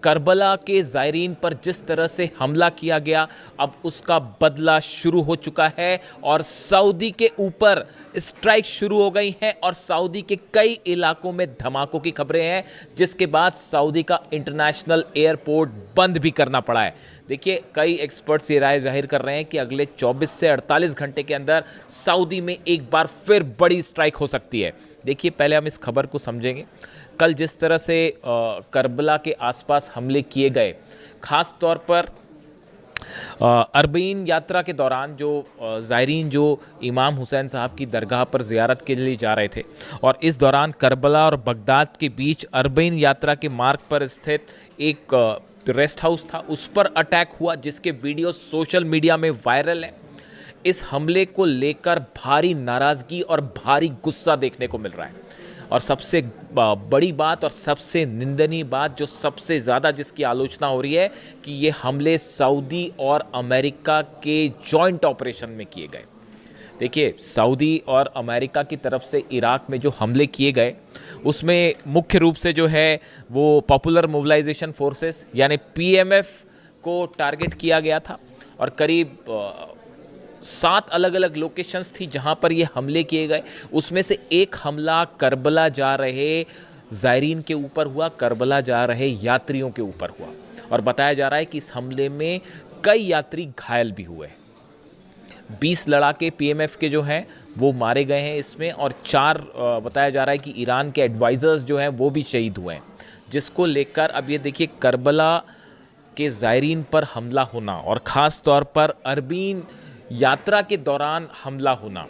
Karbala के ज़ायरीन पर जिस तरह से हमला किया गया, अब उसका बदला शुरू हो चुका है और सऊदी के ऊपर स्ट्राइक शुरू हो गई हैं और सऊदी के कई इलाकों में धमाकों की खबरें हैं, जिसके बाद सऊदी का इंटरनेशनल एयरपोर्ट बंद भी करना पड़ा है। देखिए, कई एक्सपर्ट्स ये राय जाहिर कर रहे हैं कि अगले 24 से 48 घंटे के अंदर सऊदी में एक बार फिर बड़ी स्ट्राइक हो सकती है। देखिए, पहले हम इस खबर को समझेंगे। कल जिस तरह से करबला के आसपास हमले किए गए, ख़ास तौर पर अरबईन यात्रा के दौरान जो ज़ायरीन जो इमाम हुसैन साहब की दरगाह पर ज़ियारत के लिए जा रहे थे और इस दौरान करबला और बगदाद के बीच अरबईन यात्रा के मार्ग पर स्थित एक रेस्ट हाउस था, उस पर अटैक हुआ, जिसके वीडियो सोशल मीडिया में वायरल है। इस हमले को लेकर भारी नाराज़गी और भारी गुस्सा देखने को मिल रहा है और सबसे बड़ी बात और सबसे निंदनीय बात, जो सबसे ज़्यादा जिसकी आलोचना हो रही है, कि ये हमले सऊदी और अमेरिका के जॉइंट ऑपरेशन में किए गए। देखिए, सऊदी और अमेरिका की तरफ से इराक में जो हमले किए गए, उसमें मुख्य रूप से जो है वो पॉपुलर मोबिलाइजेशन फोर्सेस यानी पीएमएफ को टारगेट किया गया था और करीब 7 अलग अलग लोकेशंस थी जहां पर ये हमले किए गए। उसमें से एक हमला करबला जा रहे ज़ायरीन के ऊपर हुआ, करबला जा रहे यात्रियों के ऊपर हुआ और बताया जा रहा है कि इस हमले में कई यात्री घायल भी हुए। 20 लड़ाके पीएमएफ के जो हैं वो मारे गए हैं इसमें और 4 बताया जा रहा है कि ईरान के एडवाइज़र्स जो हैं वो भी शहीद हुए हैं, जिसको लेकर अब ये देखिए, करबला के ज़ायरीन पर हमला होना और ख़ास तौर पर अरबीन यात्रा के दौरान हमला होना।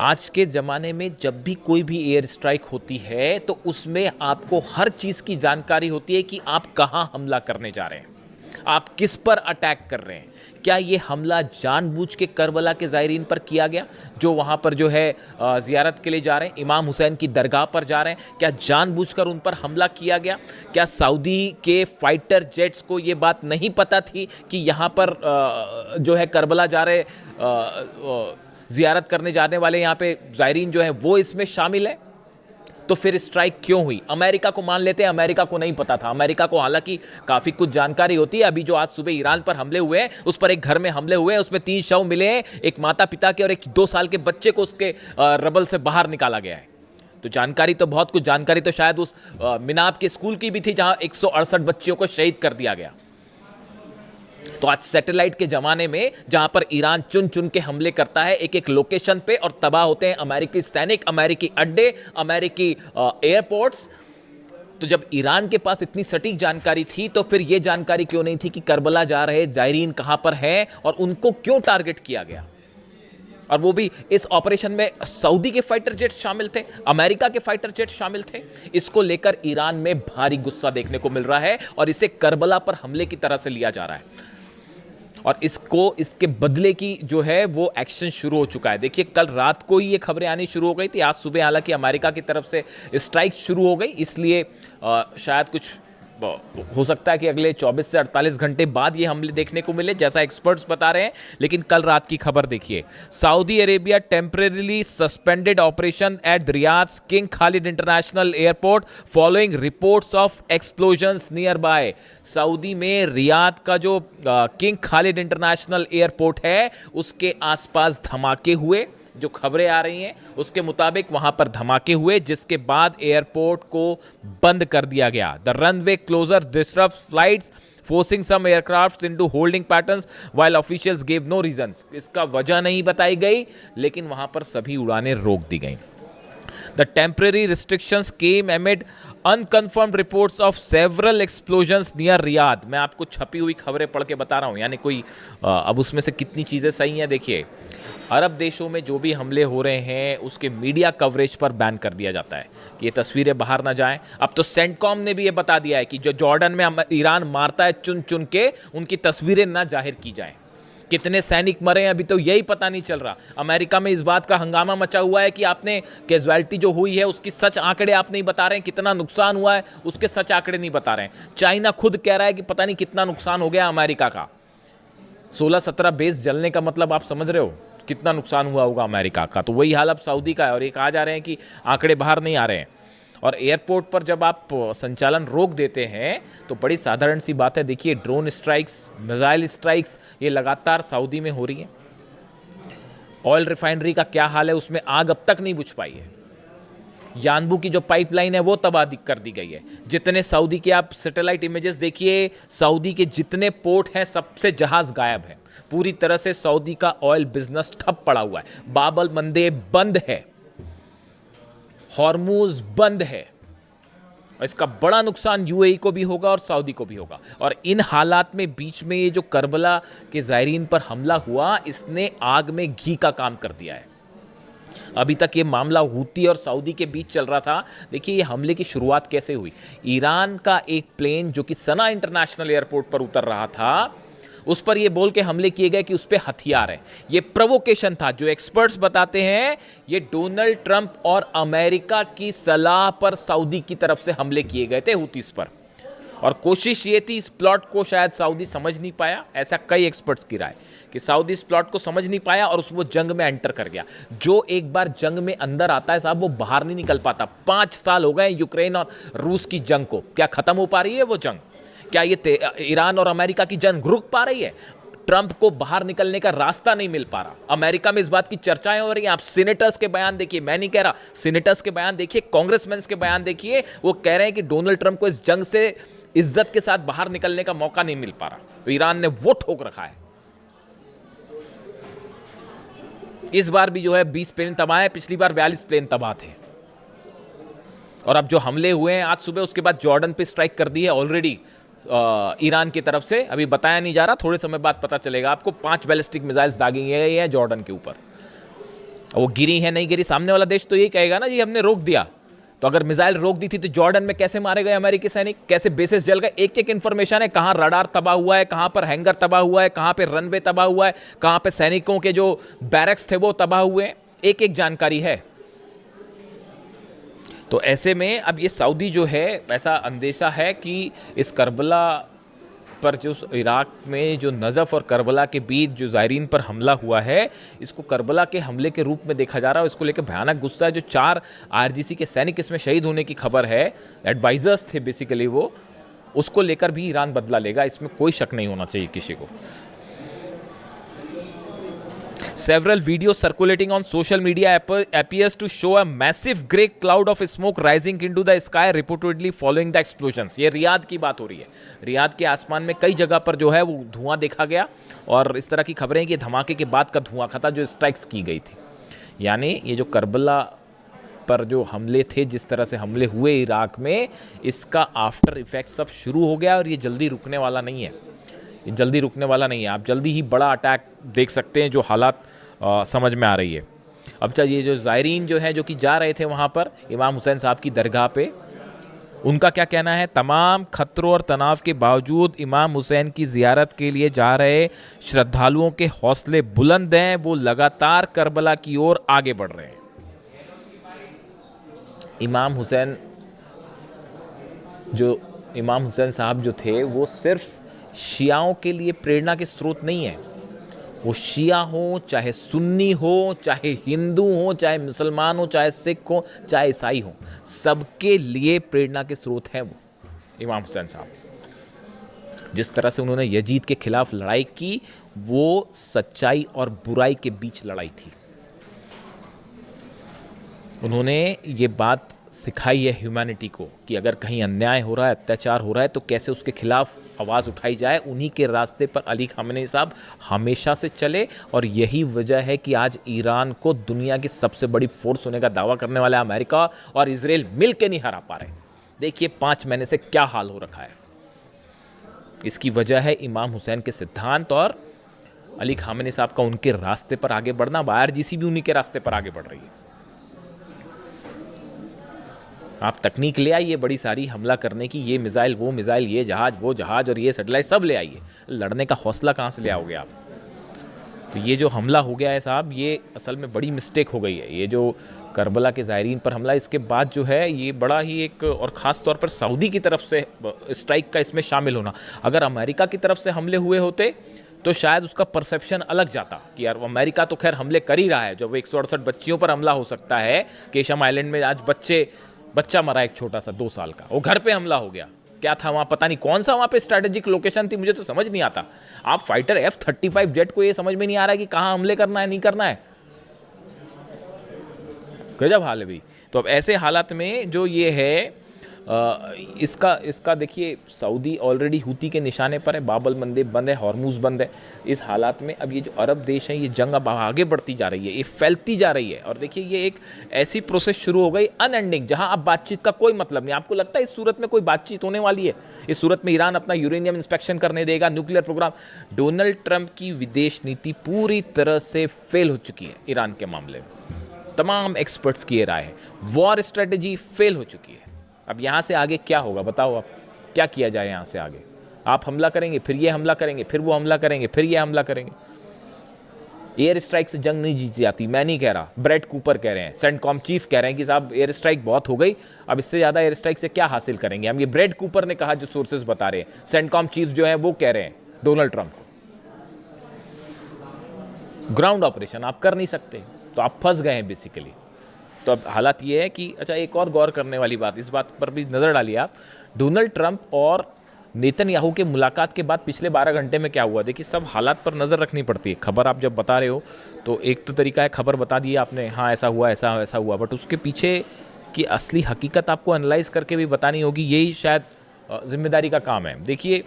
आज के ज़माने में जब भी कोई भी एयर स्ट्राइक होती है तो उसमें आपको हर चीज़ की जानकारी होती है कि आप कहां हमला करने जा रहे हैं, आप किस पर अटैक कर रहे हैं। क्या ये हमला जानबूझ के करबला के ज़ायरीन पर किया गया, जो वहाँ पर जो है ज़ियारत के लिए जा रहे हैं, इमाम हुसैन की दरगाह पर जा रहे हैं? क्या जानबूझकर उन पर हमला किया गया? क्या सऊदी के फाइटर जेट्स को ये बात नहीं पता थी कि यहाँ पर जो है करबला जा रहे ज़ियारत करने जाने वाले यहाँ पे ज़ायरीन जो है वो इसमें शामिल है? तो फिर स्ट्राइक क्यों हुई? अमेरिका को मान लेते हैं, अमेरिका को नहीं पता था। अमेरिका को हालांकि काफ़ी कुछ जानकारी होती है। अभी जो आज सुबह ईरान पर हमले हुए हैं, उस पर एक घर में हमले हुए हैं, उसमें 3 शव मिले हैं, एक माता पिता के और एक 2 साल के बच्चे को उसके रबल से बाहर निकाला गया है। तो जानकारी तो बहुत कुछ, जानकारी तो शायद उस मिनाब के स्कूल की भी थी जहां 168 बच्चियों को शहीद कर दिया गया। तो आज सैटेलाइट के ज़माने में जहां पर ईरान चुन चुन के हमले करता है एक एक लोकेशन पे और तबाह होते हैं अमेरिकी सैनिक, अमेरिकी अड्डे, अमेरिकी एयरपोर्ट्स, तो जब ईरान के पास इतनी सटीक जानकारी थी तो फिर यह जानकारी क्यों नहीं थी कि करबला जा रहे ज़ायरीन कहां पर हैं और उनको क्यों टारगेट किया गया? और वो भी इस ऑपरेशन में सऊदी के फाइटर जेट शामिल थे, अमेरिका के फाइटर जेट शामिल थे। इसको लेकर ईरान में भारी गुस्सा देखने को मिल रहा है और इसे करबला पर हमले की तरह से लिया जा रहा है और इसके बदले की जो है वो एक्शन शुरू हो चुका है। देखिए, कल रात को ही ये खबरें आनी शुरू हो गई थी। आज सुबह हालांकि अमेरिका की तरफ से स्ट्राइक शुरू हो गई, इसलिए शायद कुछ हो सकता है कि अगले 24 से 48 घंटे बाद ये हमले देखने को मिले, जैसा एक्सपर्ट्स बता रहे हैं। लेकिन कल रात की खबर देखिए, Saudi Arabia temporarily suspended operation at Riyadh's King Khalid International Airport following reports of explosions near by. Saudi में रियाद का जो किंग खालिद इंटरनेशनल एयरपोर्ट है उसके आसपास धमाके हुए। जो खबरें आ रही हैं उसके मुताबिक वहां पर धमाके हुए, जिसके बाद एयरपोर्ट को बंद कर दिया गया। The runway closure disrupts flights forcing some aircrafts into holding patterns while officials give no reasons. इसका वजह नहीं बताई गई, लेकिन वहां पर सभी उड़ानें रोक दी गई। The temporary restrictions came amid unconfirmed reports of several explosions near Riyadh। मैं आपको छपी हुई खबरें पढ़ के बता रहा हूँ, यानी कोई अब उसमें से कितनी चीज़ें सही हैं। देखिए, अरब देशों में जो भी हमले हो रहे हैं उसके मीडिया कवरेज पर बैन कर दिया जाता है कि ये तस्वीरें बाहर ना जाएं। अब तो सेंटकॉम ने भी ये बता दिया है कि जो जॉर्डन में ईरान मारता है चुन चुन के, उनकी तस्वीरें ना जाहिर की जाएं। कितने सैनिक मरे हैं अभी तो यही पता नहीं चल रहा। अमेरिका में इस बात का हंगामा मचा हुआ है कि आपने कैजुअलिटी जो हुई है उसकी सच आंकड़े आप नहीं बता रहे हैं, कितना नुकसान हुआ है उसके सच आंकड़े नहीं बता रहे हैं। चाइना खुद कह रहा है कि पता नहीं कितना नुकसान हो गया अमेरिका का। 16-17 बेस जलने का मतलब आप समझ रहे हो कितना नुकसान हुआ होगा अमेरिका का। तो वही हाल अब सऊदी का है और ये कहा जा रहे हैं कि आंकड़े बाहर नहीं आ रहे हैं। और एयरपोर्ट पर जब आप संचालन रोक देते हैं तो बड़ी साधारण सी बात है, देखिए ड्रोन स्ट्राइक्स, मिसाइल स्ट्राइक्स ये लगातार सऊदी में हो रही हैं। ऑयल रिफाइनरी का क्या हाल है, उसमें आग अब तक नहीं बुझ पाई है। यानबू की जो पाइपलाइन है वो तबाह कर दी गई है। जितने सऊदी के आप सैटेलाइट इमेजेस देखिए, सऊदी के जितने पोर्ट हैं सबसे जहाज गायब है। पूरी तरह से सऊदी का ऑयल बिजनेस ठप पड़ा हुआ है। बाब अल मंदेब बंद है, हॉर्मूज बंद है। इसका बड़ा नुकसान यूएई को भी होगा और सऊदी को भी होगा। और इन हालात में बीच में ये जो करबला के ज़ायरीन पर हमला हुआ, इसने आग में घी का काम कर दिया है। अभी तक ये मामला हूती और सऊदी के बीच चल रहा था। देखिए ये हमले की शुरुआत कैसे हुई। ईरान का एक प्लेन जो कि सना इंटरनेशनल एयरपोर्ट पर उतर रहा था, उस पर ये बोल के हमले किए गए कि उस पर हथियार है। ये प्रोवोकेशन था। जो एक्सपर्ट्स बताते हैं ये डोनाल्ड ट्रंप और अमेरिका की सलाह पर सऊदी की तरफ से हमले किए गए थे हूतीस पर। और कोशिश ये थी, इस प्लॉट को शायद सऊदी समझ नहीं पाया, ऐसा कई एक्सपर्ट्स की राय कि सऊदी इस प्लॉट को समझ नहीं पाया और वो जंग में एंटर कर गया। जो एक बार जंग में अंदर आता है साहब, वो बाहर नहीं निकल पाता। 5 साल हो गए यूक्रेन और रूस की जंग को, क्या खत्म हो पा रही है वो जंग? क्या ये ईरान और अमेरिका की जंग रुक पा रही है? ट्रंप को बाहर निकलने का रास्ता नहीं मिल पा रहा। अमेरिका में इस बात की चर्चाएं हो रही हैं। आप सीनेटर्स के बयान देखिए, मैं नहीं कह रहा, सीनेटर्स के बयान देखिए, कांग्रेसमैन के बयान देखिए, वो कह रहे हैं कि डोनाल्ड ट्रंप को इस जंग से इज्जत के साथ बाहर निकलने का मौका नहीं मिल पा रहा। तो ईरान ने वो ठोक रखा है। इस बार भी जो है 20 प्लेन तबाह है, पिछली बार 42 प्लेन तबाह थे। और अब जो हमले हुए हैं आज सुबह, उसके बाद जॉर्डन पे स्ट्राइक कर दी है ऑलरेडी ईरान की तरफ से। अभी बताया नहीं जा रहा, थोड़े समय बाद पता चलेगा आपको। 5 बैलिस्टिक मिसाइल्स दागी गई हैं जॉर्डन के ऊपर। वो गिरी है नहीं गिरी, सामने वाला देश तो यही कहेगा ना जी हमने रोक दिया। तो अगर मिसाइल रोक दी थी तो जॉर्डन में कैसे मारे गए अमेरिकी सैनिक, कैसे बेसेस जल गए? एक एक इंफॉर्मेशन है, कहां रडार तबाह हुआ है, कहां पर हैंगर तबाह हुआ है, कहां पे रनवे तबाह हुआ है, कहां पे सैनिकों के जो बैरक्स थे वो तबाह हुए हैं, एक एक जानकारी है। तो ऐसे में अब ये सऊदी जो है, ऐसा अंदेशा है कि इस करबला पर जो इराक में जो नजफ़ और करबला के बीच जो ज़ायरीन पर हमला हुआ है, इसको करबला के हमले के रूप में देखा जा रहा है। इसको लेकर भयानक गुस्सा है। जो 4 आईआरजीसी के सैनिक इसमें शहीद होने की खबर है, एडवाइजर्स थे बेसिकली वो, उसको लेकर भी ईरान बदला लेगा, इसमें कोई शक नहीं होना चाहिए किसी को। Several videos circulating on social media appears to show a massive grey cloud of smoke rising into the sky reportedly following the explosions। ये रियाद की बात हो रही है। रियाद के आसमान में कई जगह पर जो है वो धुआं देखा गया और इस तरह की खबरें कि धमाके के बाद का धुआं था जो स्ट्राइक्स की गई थी। यानी ये जो करबला पर जो हमले थे, जिस तरह से हमले हुए इराक में, इसका आफ्टर इफेक्ट सब शुरू हो गया और ये जल्दी रुकने वाला नहीं है। ये जल्दी रुकने वाला नहीं है। आप जल्दी ही बड़ा अटैक देख सकते हैं, जो हालात समझ में आ रही है। अब चाहे ये जो ज़ायरीन जो है, जो कि जा रहे थे वहाँ पर इमाम हुसैन साहब की दरगाह पे, उनका क्या कहना है? तमाम खतरों और तनाव के बावजूद इमाम हुसैन की ज़ियारत के लिए जा रहे श्रद्धालुओं के हौसले बुलंद हैं। वो लगातार करबला की ओर आगे बढ़ रहे हैं। इमाम हुसैन साहब जो थे, वो सिर्फ शियाओं के लिए प्रेरणा के स्रोत नहीं है। वो शिया हो, चाहे सुन्नी हो, चाहे हिंदू हो, चाहे मुसलमान हो, चाहे सिख हो, चाहे ईसाई हो, सबके लिए प्रेरणा के स्रोत हैं वो इमाम हुसैन साहब। जिस तरह से उन्होंने यजीद के खिलाफ लड़ाई की, वो सच्चाई और बुराई के बीच लड़ाई थी। उन्होंने ये बात सिखाई है ह्यूमैनिटी को कि अगर कहीं अन्याय हो रहा है, अत्याचार हो रहा है, तो कैसे उसके खिलाफ आवाज़ उठाई जाए। उन्हीं के रास्ते पर अली खामेनी साहब हमेशा से चले और यही वजह है कि आज ईरान को दुनिया की सबसे बड़ी फोर्स होने का दावा करने वाला अमेरिका और इजराइल मिल के नहीं हरा पा रहे। देखिए 5 महीने से क्या हाल हो रखा है। इसकी वजह है इमाम हुसैन के सिद्धांत और अली खामेनी साहब का उनके रास्ते पर आगे बढ़ना। IRGC भी उन्हीं के रास्ते पर आगे बढ़ रही है। आप तकनीक ले आइए बड़ी सारी हमला करने की, ये मिसाइल वो मिसाइल, ये जहाज वो जहाज और ये सैटेलाइट सब ले आइए। लड़ने का हौसला कहाँ से ले आओगे आप? तो ये जो हमला हो गया है साहब, ये असल में बड़ी मिस्टेक हो गई है। ये जो करबला के ज़ायरीन पर हमला, इसके बाद जो है ये बड़ा ही एक, और ख़ास तौर पर सऊदी की तरफ से स्ट्राइक का इसमें शामिल होना। अगर अमेरिका की तरफ से हमले हुए होते तो शायद उसका परसेप्शन अलग जाता कि यार अमेरिका तो खैर हमले कर ही रहा है। जब 168 बच्चियों पर हमला हो सकता है, केशम आइलैंड में आज बच्चे बच्चा मरा एक छोटा सा 2 साल का, वो घर पे हमला हो गया। क्या था वहाँ, पता नहीं कौन सा वहाँ पे स्ट्रैटेजिक लोकेशन थी, मुझे तो समझ नहीं आता। आप फाइटर F-35 जेट को ये समझ में नहीं आ रहा है कि कहाँ हमले करना है नहीं करना है। गजब हाल है भाई। तो अब ऐसे हालात में जो ये है इसका देखिए, सऊदी ऑलरेडी हूती के निशाने पर है, बाबल मंदेब बंद है, हॉर्मुज बंद है। इस हालात में अब ये जो अरब देश हैं, ये जंग अब आगे बढ़ती जा रही है, ये फैलती जा रही है। और देखिए ये एक ऐसी प्रोसेस शुरू हो गई अनएंडिंग, जहां अब बातचीत का कोई मतलब नहीं। आपको लगता है इस सूरत में कोई बातचीत होने वाली है? इस सूरत में ईरान अपना यूरेनियम इंस्पेक्शन करने देगा, न्यूक्लियर प्रोग्राम? डोनाल्ड ट्रंप की विदेश नीति पूरी तरह से फेल हो चुकी है ईरान के मामले में। तमाम एक्सपर्ट्स की ये राय है, वॉर स्ट्रेटेजी फेल हो चुकी है। अब यहाँ से आगे क्या होगा बताओ, आप क्या किया जाए यहाँ से आगे? आप हमला करेंगे, फिर ये हमला करेंगे, फिर वो हमला करेंगे, फिर ये हमला करेंगे। एयर स्ट्राइक से जंग नहीं जीती जाती, मैं नहीं कह रहा, ब्रेड कूपर कह रहे हैं, सेंटकॉम चीफ कह रहे हैं कि साहब एयर स्ट्राइक बहुत हो गई, अब इससे ज़्यादा एयर स्ट्राइक से क्या हासिल करेंगे हम। ये ब्रेड कूपर ने कहा, जो सोर्सेज बता रहे हैं। सेंटकॉम चीफ जो है वो कह रहे हैं डोनाल्ड ट्रंप को, ग्राउंड ऑपरेशन आप कर नहीं सकते, तो आप फंस गए हैं बेसिकली। तो अब हालात ये है कि अच्छा, एक और गौर करने वाली बात, इस बात पर भी नज़र डालिए आप। डोनाल्ड ट्रंप और नेतन्याहू के मुलाकात के बाद पिछले 12 घंटे में क्या हुआ, देखिए सब हालात पर नज़र रखनी पड़ती है। खबर आप जब बता रहे हो तो एक तो तरीका है, खबर बता दी आपने, हाँ ऐसा हुआ ऐसा हुआ, बट उसके पीछे की असली हकीकत आपको एनालाइज करके भी बतानी होगी। यही शायद जिम्मेदारी का काम है। देखिए,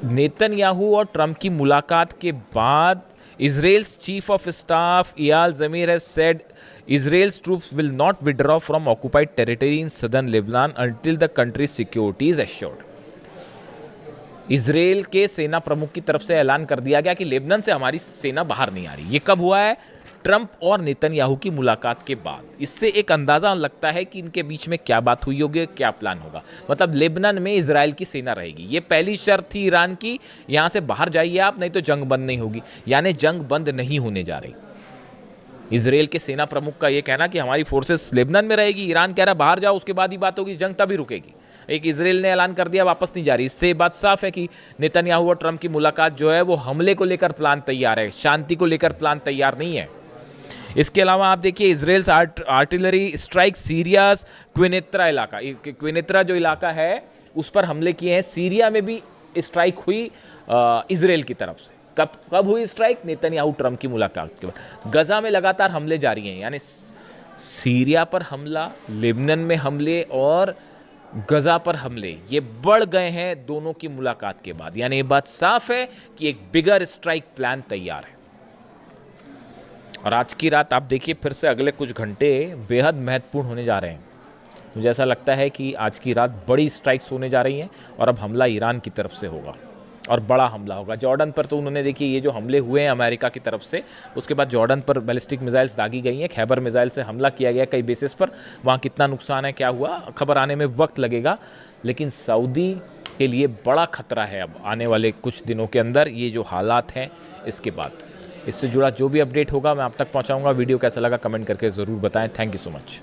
नेतन्याहू और ट्रंप की मुलाकात के बाद Israel's chief of staff Eyal Zamir has said Israel's troops will not withdraw from occupied territory in southern Lebanon until the country's security is assured. Israel के सेना प्रमुख की तरफ से ऐलान कर दिया गया कि लेबनान से हमारी सेना बाहर नहीं आ रही। ये कब हुआ है? ट्रंप और नेतन्याहू की मुलाकात के बाद। इससे एक अंदाज़ा लगता है कि इनके बीच में क्या बात हुई होगी, क्या प्लान होगा। मतलब लेबनान में इजराइल की सेना रहेगी, ये पहली शर्त थी ईरान की, यहाँ से बाहर जाइए आप, नहीं तो जंग बंद नहीं होगी। यानी जंग बंद नहीं होने जा रही। इजराइल के सेना प्रमुख का ये कहना कि हमारी फोर्सेस लेबनान में रहेगी, ईरान कह रहा बाहर जाओ, उसके बाद ही बात होगी, जंग तभी रुकेगी। एक इजराइल ने ऐलान कर दिया वापस नहीं जा रही। इससे बात साफ है कि नेतन्याहू और ट्रंप की मुलाकात जो है वो हमले को लेकर प्लान तैयार है, शांति को लेकर प्लान तैयार नहीं है। इसके अलावा आप देखिए, इजराइल्स आर्टिलरी स्ट्राइक सीरियास क्विनेत्रा इलाका, क्विनेत्रा जो इलाका है उस पर हमले किए हैं। सीरिया में भी स्ट्राइक हुई इजराइल की तरफ से। कब हुई स्ट्राइक? नेतन्याहू ट्रंप की मुलाकात के बाद। गजा में लगातार हमले जारी हैं, यानी सीरिया पर हमला, लेबनान में हमले और गजा पर हमले ये बढ़ गए हैं दोनों की मुलाकात के बाद। यानी ये बात साफ है कि एक बिगर स्ट्राइक प्लान तैयार है। और आज की रात आप देखिए, फिर से अगले कुछ घंटे बेहद महत्वपूर्ण होने जा रहे हैं। मुझे ऐसा लगता है कि आज की रात बड़ी स्ट्राइक्स होने जा रही हैं और अब हमला ईरान की तरफ से होगा और बड़ा हमला होगा। जॉर्डन पर तो उन्होंने देखिए ये जो हमले हुए हैं अमेरिका की तरफ से, उसके बाद जॉर्डन पर बैलिस्टिक मिसाइल्स दागी गई हैं, खैबर मिसाइल से हमला किया गया कई बेसिस पर। वहाँ कितना नुकसान है, क्या हुआ, खबर आने में वक्त लगेगा। लेकिन सऊदी के लिए बड़ा खतरा है अब आने वाले कुछ दिनों के अंदर, ये जो हालात हैं इसके बाद। इससे जुड़ा जो भी अपडेट होगा मैं आप तक पहुँचाऊँगा। वीडियो कैसा लगा कमेंट करके ज़रूर बताएँ। Thank you so much.